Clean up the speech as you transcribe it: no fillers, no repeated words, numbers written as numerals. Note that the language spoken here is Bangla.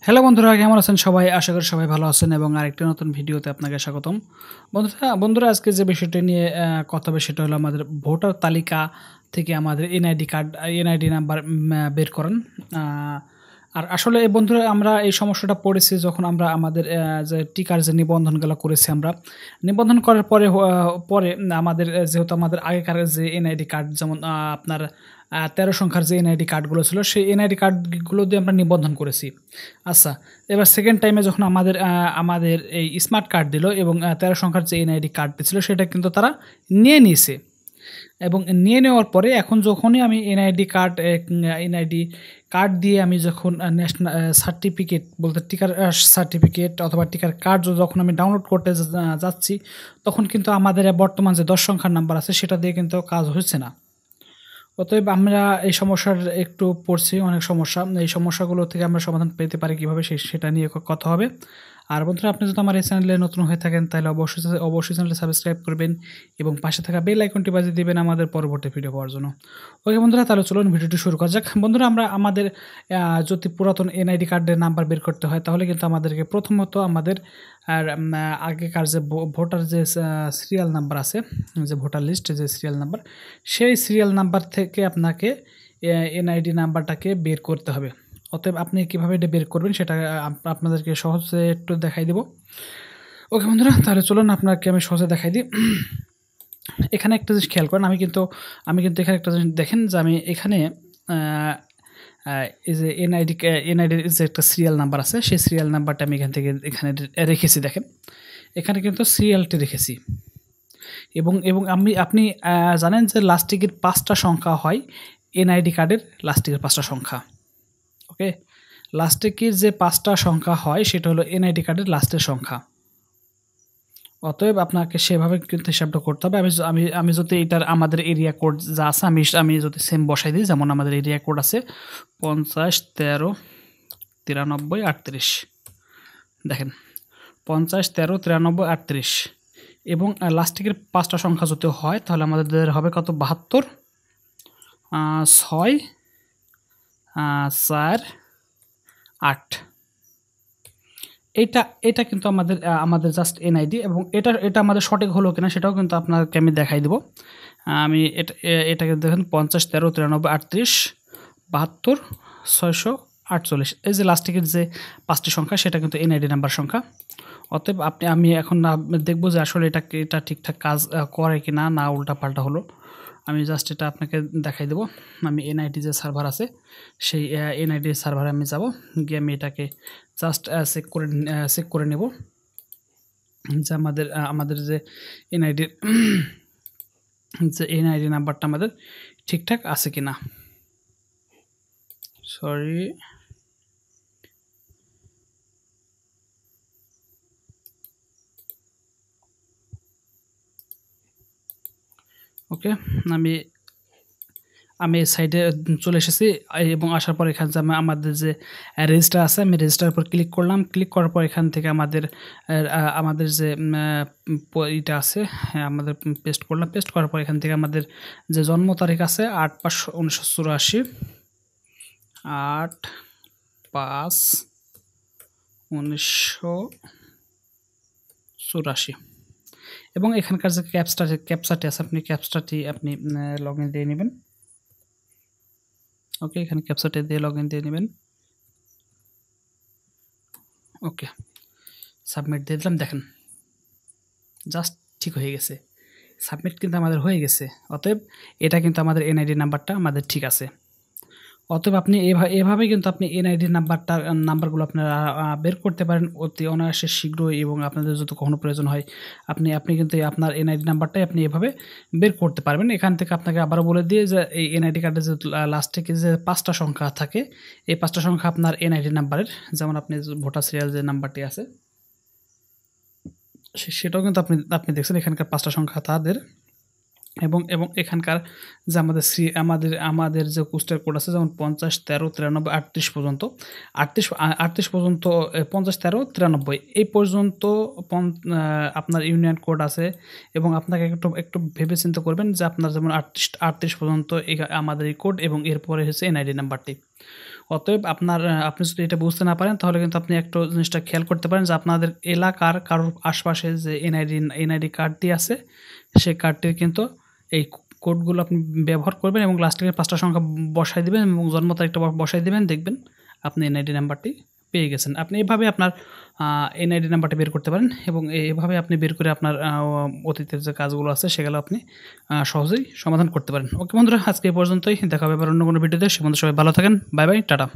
হ্যালো বন্ধুরা, কেমন আছেন সবাই? আশা করি সবাই ভালো আছেন এবং আরেকটা নতুন ভিডিওতে আপনাকে স্বাগতম। বন্ধুরা আজকে যে বিষয়টি নিয়ে কথা হবে সেটা হলো আমাদের ভোটার তালিকা থেকে আমাদের এনআইডি কার্ড, এনআইডি নাম্বার বের করান। আর আসলে বন্ধুরা আমরা এই সমস্যাটা পড়েছি যখন আমরা আমাদের যে টিকার যে নিবন্ধনগুলো করেছি আমরা। নিবন্ধন করার পরে আমাদের যেহেতু আমাদের আগেকার যে এনআইডি কার্ড যেমন আপনার ১৩ সংখ্যার যে এনআইডি কার্ডগুলো ছিল সেই এনআইডি কার্ডগুলো দিয়ে আমরা নিবন্ধন করেছি। আচ্ছা, এবার সেকেন্ড টাইমে যখন আমাদের এই স্মার্ট কার্ড দিল এবং ১৩ সংখ্যার যে এনআইডি কার্ডটি ছিল সেটা কিন্তু তারা নিয়ে নিয়েছে। এবং নিয়ে নেওয়ার পরে এখন যখনই আমি এনআইডি কার্ড দিয়ে আমি যখন ন্যাশনাল সার্টিফিকেট বলতে টিকার সার্টিফিকেট অথবা টিকার কার্ড যখন আমি ডাউনলোড করতে যাচ্ছি, তখন কিন্তু আমাদের বর্তমান যে ১০ সংখ্যার নাম্বার আছে সেটা দিয়ে কিন্তু কাজ হচ্ছে না। অতএব আমরা এই সমস্যার একটু পড়ছি, অনেক সমস্যা। এই সমস্যাগুলো থেকে আমরা সমাধান পেতে পারি কীভাবে সেটা নিয়ে কথা হবে। আর বন্ধুরা, আপনি যদি আমার এই চ্যানেলে নতুন হয়ে থাকেন তাহলে অবশ্যই চ্যানেলটি সাবস্ক্রাইব করবেন এবং পাশে থাকা বেল আইকনটি বাজিয়ে দেবেন আমাদের পরবর্তী ভিডিও পাওয়ার জন্য। ওকে বন্ধুরা, তাহলে চলুন ভিডিওটি শুরু করা যাক। বন্ধুরা, আমাদের যদি পুরাতন এনআইডি কার্ডের নাম্বার বের করতে হয় তাহলে কিন্তু আমাদেরকে প্রথমত আমাদের আগেকার যে ভোটার যে সিরিয়াল নাম্বার আছে, যে ভোটার লিস্টে যে সিরিয়াল নাম্বার, সেই সিরিয়াল নাম্বার থেকে আপনাকে এনআইডি নাম্বারটাকে বের করতে হবে। অতএব আপনি কীভাবে এটা বের করবেন সেটা আপনাদেরকে সহজে একটু দেখাই দেব। ওকে বন্ধুরা, তাহলে চলুন আপনাকে আমি সহজে দেখাই দিই। এখানে একটা জিনিস খেয়াল করেন, আমি কিন্তু এখানে একটা জিনিস দেখেন যে আমি এখানে এই যে এনআইডির যে একটা সিরিয়াল নাম্বার আছে সেই সিরিয়াল নাম্বারটা আমি এখানে রেখেছি। দেখেন এখানে কিন্তু সিরিয়ালটি রেখেছি এবং আপনি জানেন যে লাস্টিকের 5টা সংখ্যা হয় এনআইডি কার্ডের, লাস্টিকের 5টা সংখ্যা। ওকে, লাস্টিকের যে 5টা সংখ্যা হয় সেটা হলো এনআইডি কার্ডের লাস্টের সংখ্যা। অতএব আপনাকে সেভাবে কিন্তু হিসাবটা করতে হবে। আমি যদি এটার আমাদের এরিয়া কোড যা আছে আমি যদি সেম বসাই দিই, যেমন আমাদের এরিয়া কোড আছে 50 13 93 38। দেখেন 50 13 93 38 এবং লাস্টিকের 5টা সংখ্যা যদি হয় তাহলে আমাদের হবে কত? 72 6 4 8। এটা কিন্তু আমাদের জাস্ট এনআইডি এবং এটা আমাদের সঠিক হলো কিনা সেটাও কিন্তু আপনাকে আমি দেখাই দেব। আমি এটাকে দেখেন 50 13 93 38 72 648। এই যে লাস্টিকের যে 5টি সংখ্যা সেটা কিন্তু এনআইডি নাম্বার সংখ্যা। অতএব আমি এখন দেখব যে আসলে এটা ঠিকঠাক কাজ করে কি না, না উল্টাপাল্টা হলো। আমি জাস্ট এটা আপনাকে দেখাই দেব। আমি এনআইডি যে সার্ভার আছে সেই এনআইডি সার্ভারে আমি যাব, গিয়ে আমি এটাকে জাস্ট চেক করে নেব যে আমাদের যে এনআইডি নাম্বারটা আমাদের ঠিকঠাক আছে কি না। সরি, ওকে, আমি সাইডে চলে এসেছি এবং আসার পর এখানে যে আমাদের যে রেজিস্টার আছে আমি রেজিস্টার উপর ক্লিক করলাম। ক্লিক করার পর এখান থেকে আমাদের যে এটা আছে আমাদের পেস্ট করলাম। পেস্ট করার পর এখান থেকে আমাদের যে জন্ম তারিখ আছে 8/5/1984, 8/5/1984 এবং এখানকার যে ক্যাপচাটি আছে আপনি লগ ইন দিয়ে নেবেন। ওকে, এখানে ক্যাপচাটা দিয়ে লগ ইন দিয়ে নেবেন। ওকে, সাবমিট দিয়ে দিলাম। দেখেন জাস্ট ঠিক হয়ে গেছে, সাবমিট কিন্তু আমাদের হয়ে গেছে। অতএব এটা কিন্তু আমাদের এনআইডি নাম্বারটা আমাদের ঠিক আছে। অতএব আপনি এভাবে কিন্তু আপনি এনআইডি নাম্বারগুলো আপনারা বের করতে পারেন অতি অনায়াসে শীঘ্রই এবং আপনাদের যদি কখনো প্রয়োজন হয় আপনি কিন্তু আপনার এনআইডি নাম্বারটাই আপনি এভাবে বের করতে পারবেন। এখান থেকে আপনাকে আবারও বলে দিয়ে যে এই এনআইডি কার্ডে যে লাস্টে যে 5টা সংখ্যা থাকে এই 5টা সংখ্যা আপনার এনআইডি নাম্বারের, যেমন আপনি ভোটার সিরিয়াল যে নাম্বারটি আছে সেটাও কিন্তু আপনি দেখছেন এখানকার 5টা সংখ্যা তাদের এবং এখানকার যে আমাদের যে পোস্টার কোড আছে যেমন 50 13 93 38 পর্যন্ত 38 পর্যন্ত 50 13 93 এই পর্যন্ত আপনার ইউনিয়ন কোড আছে এবং আপনাকে একটু ভেবে চিন্তা করবেন যে আপনার যেমন 38 পর্যন্ত আমাদের এই কোড এবং এরপরে হচ্ছে এনআইডি নাম্বারটি। অতএব আপনি যদি এটা বুঝতে না পারেন তাহলে কিন্তু আপনি একটু জিনিসটা খেয়াল করতে পারেন যে আপনাদের এলাকার কারোর আশপাশে যে এনআইডি কার্ডটি আছে সেই কার্ডটির কিন্তু এই কোডগুলো আপনি ব্যবহার করবেন এবং লাস্টে 5টা সংখ্যা বসাই দিবেন এবং জন্ম তারিখটা বসাই দিবেন, দেখবেন আপনি এনআইডি নাম্বারটি পেয়ে গেছেন। আপনি এভাবে আপনার এনআইডি নাম্বারটা বের করতে পারেন এবং এভাবে আপনি বের করে আপনার অতীতের যে কাজগুলো আছে সেগুলো আপনি সহজেই সমাধান করতে পারেন। ওকে বন্ধুরা, আজকে এই পর্যন্তই। দেখা হবে আবার অন্য কোনো ভিডিওতে। সে বন্ধু সবাই ভালো থাকেন। Bye bye, tata.